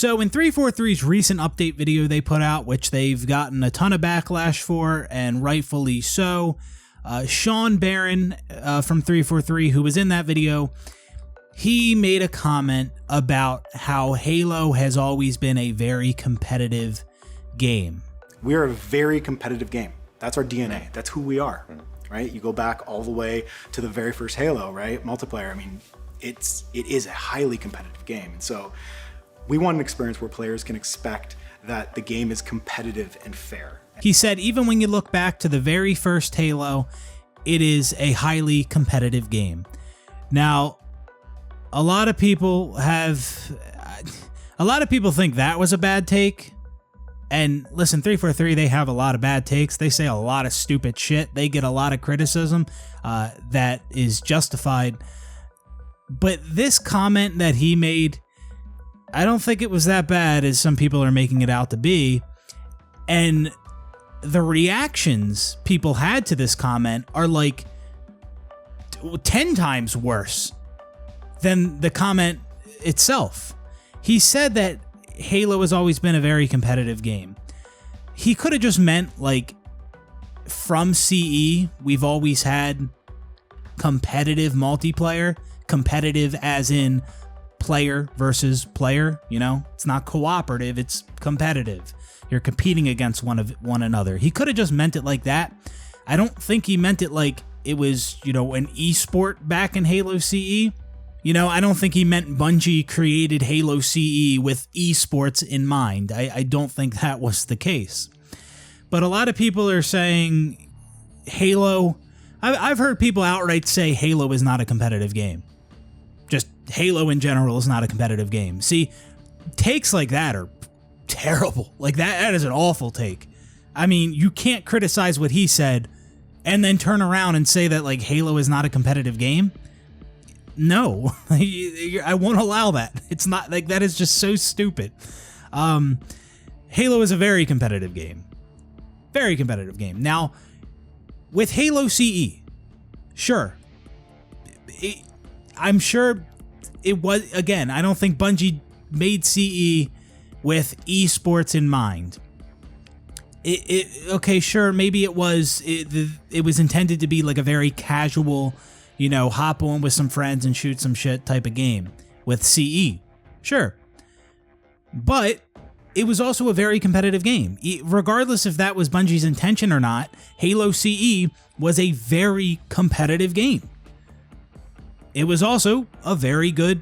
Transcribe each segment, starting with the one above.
So in 343's recent update video they put out, which they've gotten a ton of backlash for, and rightfully so, Sean Barron from 343, who was in that video, he made a comment about how Halo has always been a very competitive game. We are a very competitive game. That's our DNA. That's who we are, right? You go back all the way to the very first Halo, right? Multiplayer. I mean, it is a highly competitive game. And so we want an experience where players can expect that the game is competitive and fair. He said, even when you look back to the very first Halo, it is a highly competitive game. Now, a lot of people think that was a bad take. And listen, 343, they have a lot of bad takes. They say a lot of stupid shit. They get a lot of criticism that is justified. But this comment that he made, I don't think it was that bad as some people are making it out to be. And the reactions people had to this comment are like 10 times worse than the comment itself. He said that Halo has always been a very competitive game. He could have just meant, like, from CE, we've always had competitive multiplayer. Competitive as in player versus player, you know? It's not cooperative, it's competitive. You're competing against one another. He could have just meant it like that. I don't think he meant it like it was, you know, an esport back in Halo CE. You know, I don't think he meant Bungie created Halo CE with esports in mind. I don't think that was the case. But a lot of people are saying Halo... I've heard people outright say Halo is not a competitive game. Just Halo in general is not a competitive game. See, takes like that are terrible. Like, that is an awful take. I mean, you can't criticize what he said and then turn around and say that, like, Halo is not a competitive game. No, I won't allow that. It's not, like, that is just so stupid. Halo is a very competitive game. Very competitive game. Now, with Halo CE, sure. I'm sure it was, again, I don't think Bungie made CE with esports in mind. Okay, sure, maybe it was intended to be like a very casual, you know, hop on with some friends and shoot some shit type of game with CE. Sure. But it was also a very competitive game. Regardless if that was Bungie's intention or not, Halo CE was a very competitive game. It was also a very good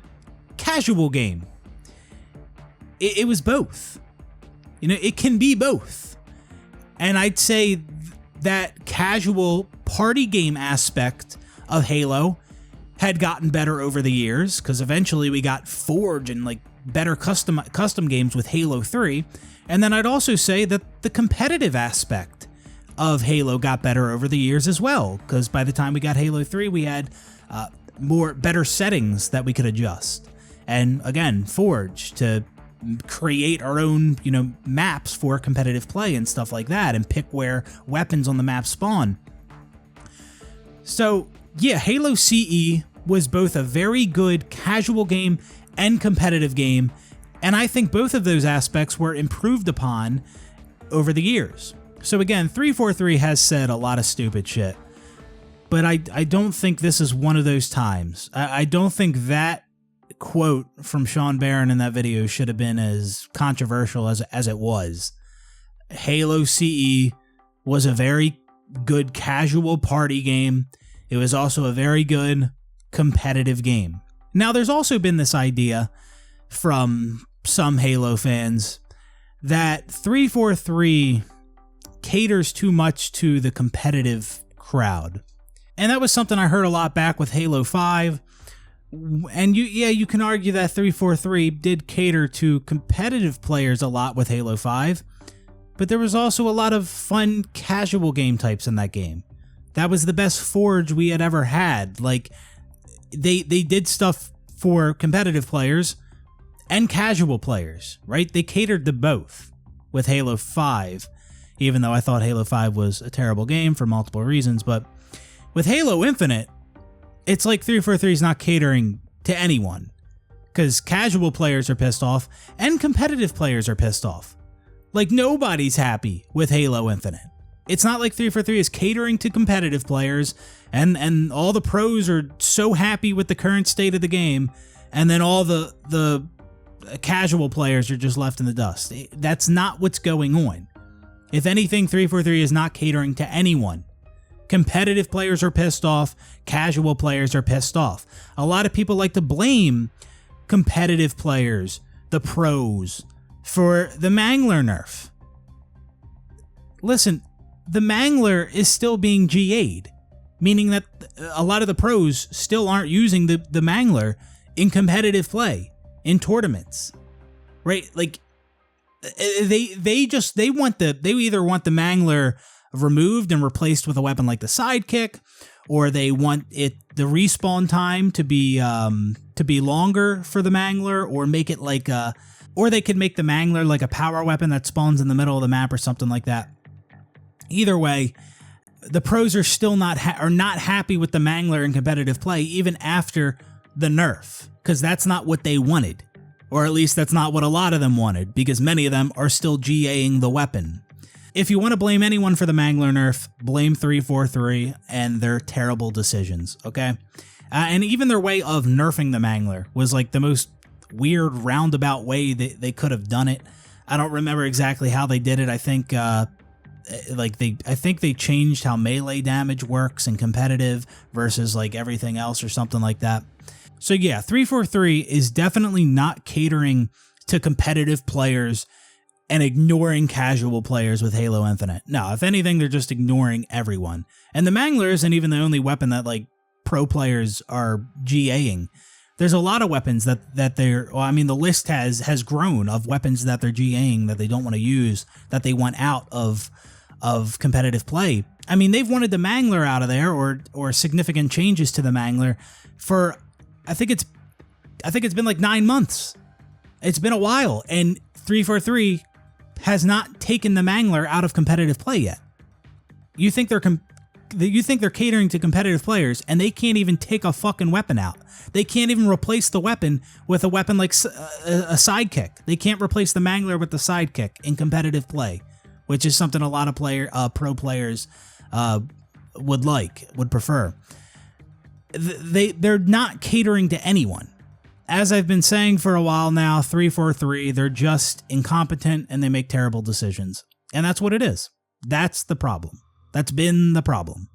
casual game. It was both. You know, it can be both. And I'd say that casual party game aspect of Halo had gotten better over the years, because eventually we got Forge and like better custom games with Halo 3. And then I'd also say that the competitive aspect of Halo got better over the years as well, because by the time we got Halo 3, we had better settings that we could adjust. And again, Forge to create our own, you know, maps for competitive play and stuff like that, and pick where weapons on the map spawn. So yeah, Halo CE was both a very good casual game and competitive game, and I think both of those aspects were improved upon over the years. So again, 343 has said a lot of stupid shit, but I don't think this is one of those times. I don't think that quote from Sean Barron in that video should have been as controversial as it was. Halo CE was a very good casual party game. It was also a very good competitive game. Now, there's also been this idea from some Halo fans that 343 caters too much to the competitive crowd. And that was something I heard a lot back with Halo 5. And you can argue that 343 did cater to competitive players a lot with Halo 5, but there was also a lot of fun casual game types in that game. That was the best Forge we had ever had. Like, they did stuff for competitive players and casual players, right? They catered to both with Halo 5, even though I thought Halo 5 was a terrible game for multiple reasons. But with Halo Infinite, it's like 343 is not catering to anyone. because casual players are pissed off and competitive players are pissed off. Like, nobody's happy with Halo Infinite. It's not like 343 is catering to competitive players and all the pros are so happy with the current state of the game, and then all the casual players are just left in the dust. That's not what's going on. If anything, 343 is not catering to anyone. Competitive players are pissed off, casual players are pissed off. A lot of people like to blame competitive players, the pros, for the Mangler nerf. Listen, the Mangler is still being GA'd, meaning that a lot of the pros still aren't using the Mangler in competitive play, in tournaments, right? Like, they either want the Mangler removed and replaced with a weapon like the Sidekick, or they want the respawn time to be longer for the Mangler, or make it like or they could make the Mangler like a power weapon that spawns in the middle of the map or something like that. Either way, the pros are still not happy with the Mangler in competitive play even after the nerf, because that's not what they wanted, or at least that's not what a lot of them wanted, because many of them are still GAing the weapon. If you want to blame anyone for the Mangler nerf, blame 343 and their terrible decisions, okay? And even their way of nerfing the Mangler was like the most weird roundabout way they could have done it. I don't remember exactly how they did it. I think they changed how melee damage works in competitive versus like everything else or something like that. So yeah, 343 is definitely not catering to competitive players and ignoring casual players with Halo Infinite. No, if anything, they're just ignoring everyone. And the Mangler isn't even the only weapon that like pro players are GAing. There's a lot of weapons that the list has grown of weapons that they're GAing that they don't want to use, that they want out of competitive play. I mean, they've wanted the Mangler out of there or significant changes to the Mangler for I think it's been like 9 months. It's been a while, and 343 has not taken the Mangler out of competitive play yet. You think they're catering to competitive players, and they can't even take a fucking weapon out. They can't even replace the weapon with a weapon like a Sidekick. They can't replace the Mangler with the Sidekick in competitive play, which is something a lot of pro players would prefer. They're not catering to anyone. As I've been saying for a while now, 343, they're just incompetent and they make terrible decisions. And that's what it is. That's the problem. That's been the problem.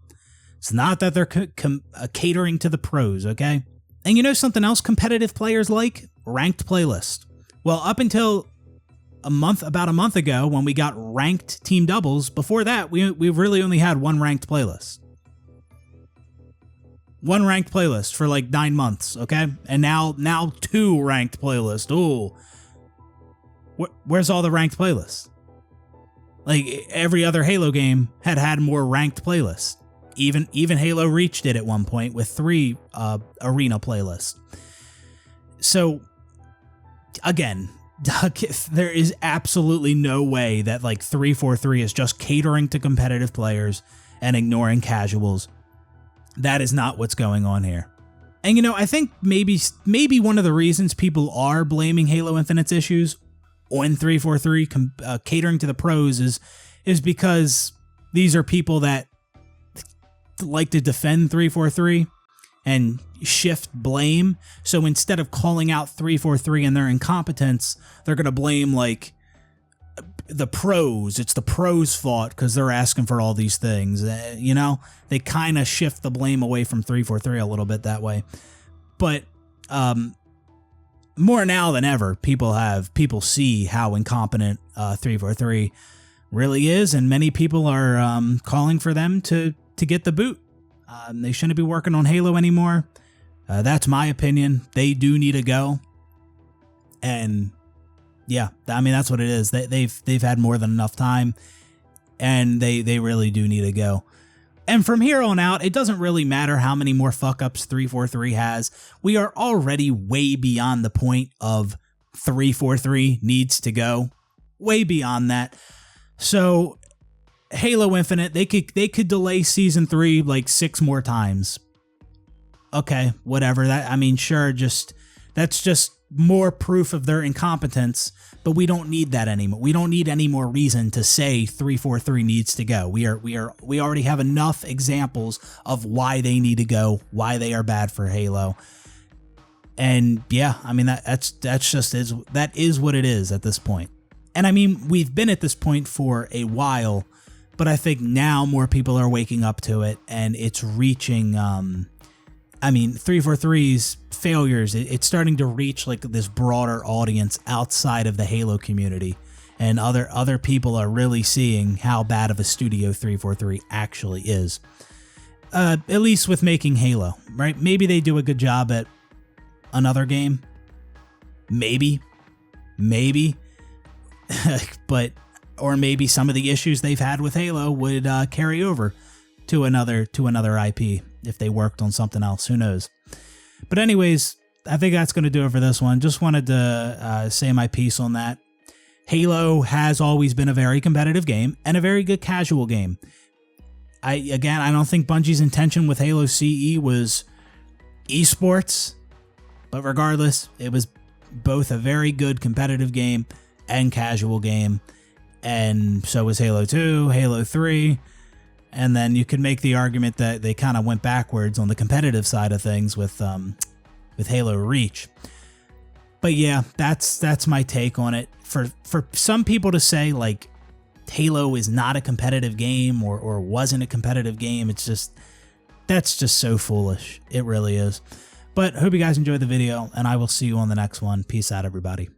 It's not that they're catering to the pros, okay? And you know something else competitive players like? Ranked playlist. Well, up until about a month ago when we got ranked team doubles, before that, we really only had one ranked playlist. One ranked playlist for like 9 months, okay? And now 2 ranked playlists. Ooh. Where's all the ranked playlists? Like, every other Halo game had more ranked playlists. Even Halo Reach did at one point with 3 arena playlists. So, again, there is absolutely no way that like 343 is just catering to competitive players and ignoring casuals. That is not what's going on here. And you know, I think maybe one of the reasons people are blaming Halo Infinite's issues on 343 catering to the pros is because these are people that like to defend 343 and shift blame. So instead of calling out 343 and their incompetence, they're going to blame like the pros. It's the pros' fault because they're asking for all these things. You know, they kind of shift the blame away from 343 a little bit that way. But more now than ever, people see how incompetent 343 really is, and many people are calling for them to get the boot. They shouldn't be working on Halo anymore. That's my opinion. They do need to go. And yeah, I mean, that's what it is. They've had more than enough time, and they really do need to go. And from here on out, it doesn't really matter how many more fuck-ups 343 has. We are already way beyond the point of 343 needs to go. Way beyond that. So Halo Infinite, they could delay Season 3 like 6 more times. Okay, whatever. That, I mean, sure, that's just more proof of their incompetence, but we don't need that anymore. We don't need any more reason to say 343 needs to go. We already have enough examples of why they need to go, why they are bad for Halo. And yeah, I mean, that is what it is at this point. And I mean, we've been at this point for a while, but I think now more people are waking up to it, and it's reaching, I mean, 343's failures, it's starting to reach like this broader audience outside of the Halo community, and other people are really seeing how bad of a studio 343 actually is. At least with making Halo, right? Maybe they do a good job at another game. Maybe. But, or maybe some of the issues they've had with Halo would carry over to another IP if they worked on something else. Who knows? But anyways, I think that's going to do it for this one. Just wanted to say my piece on that. Halo has always been a very competitive game and a very good casual game. I don't think Bungie's intention with Halo CE was esports, but regardless, it was both a very good competitive game and casual game, and so was Halo 2, Halo 3, and then you could make the argument that they kind of went backwards on the competitive side of things with Halo Reach. But yeah, that's my take on it. For some people to say like Halo is not a competitive game or wasn't a competitive game, that's just so foolish. It really is. But hope you guys enjoyed the video, and I will see you on the next one. Peace out, everybody.